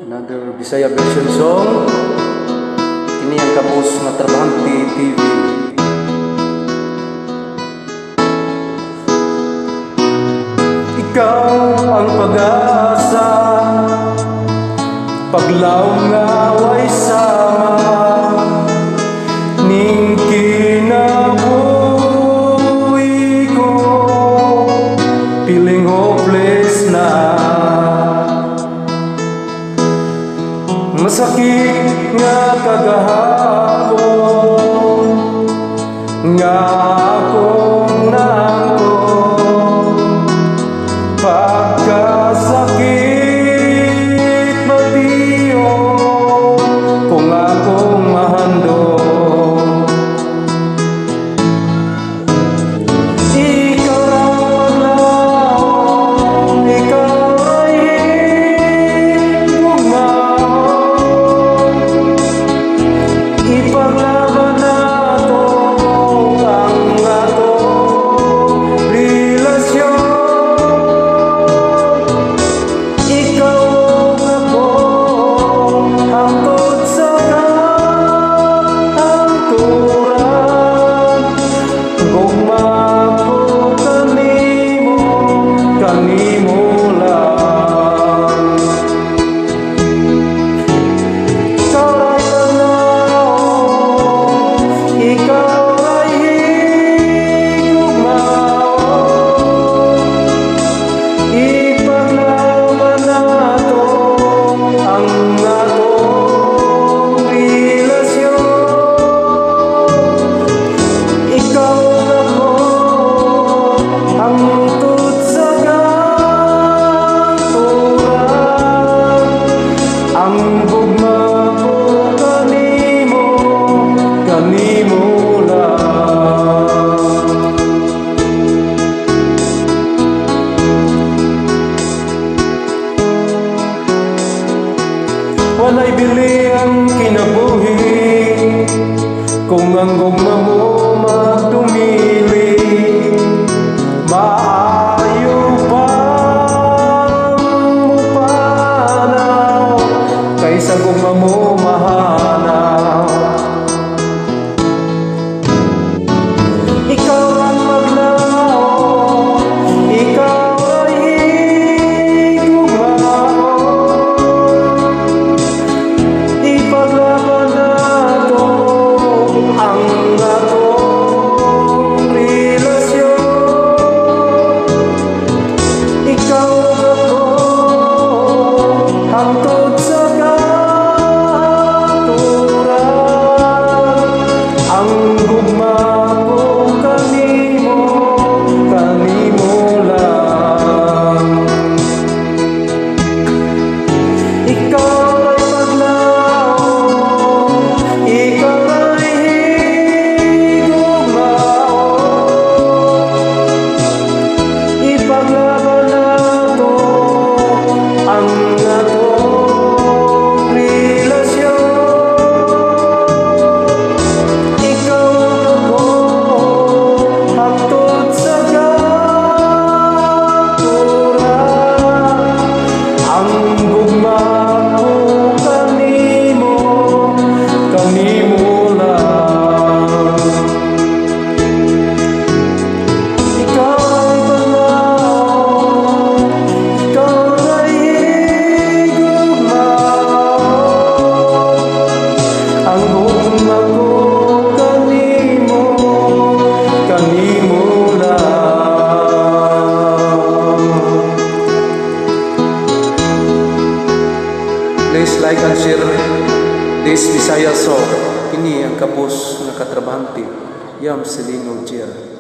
Another Bisaya version song. Kini ang kabus nga Trabahante TV. Ikaw ang pag-asa, paglaw nga way sama, ning kinabuhi ko, feeling hopeless na. Masakit nga kagahapon, nga akong nangko, pagkasakit matiyo, kung akong mahandog. Ikaw ang paglaong, ikaw ay ipaglaban nato ang atong relasyon. Ikaw ako hangtod sa kahangturan, gugma ko kanimo lang. Ikaw ay higugmaon, ipaglaban nato ang atong relasyon. Ikaw ako hangtod sa kahangturan, ang gugma ko kanimo lang. Walay bili ang kinabuhi kung ang gugma mo magdumili. Maayo pang mupanaw kaysa gugma mo mahanaw. Ikaw ang maglaon, ikaw ay higugmaon, ipaglaban nato ang atong relasyon. Ikaw ako hangtod sa kahangturan, ang gugma ko kanimo lang. Ikaw ay paglaong, ikaw ay higugmaon, ipaglaban nato ang atong relasyon. Ikaw ako hangtod sa kahangturan, ang gugma ko kanimo lang. Ikaw ay paglaong, ikaw ay higugmaon, ang gugma ko kanimo lang. Please like and share this Bisaya song. Kini ang kabus nga Trabahante, Yam Celino Gia.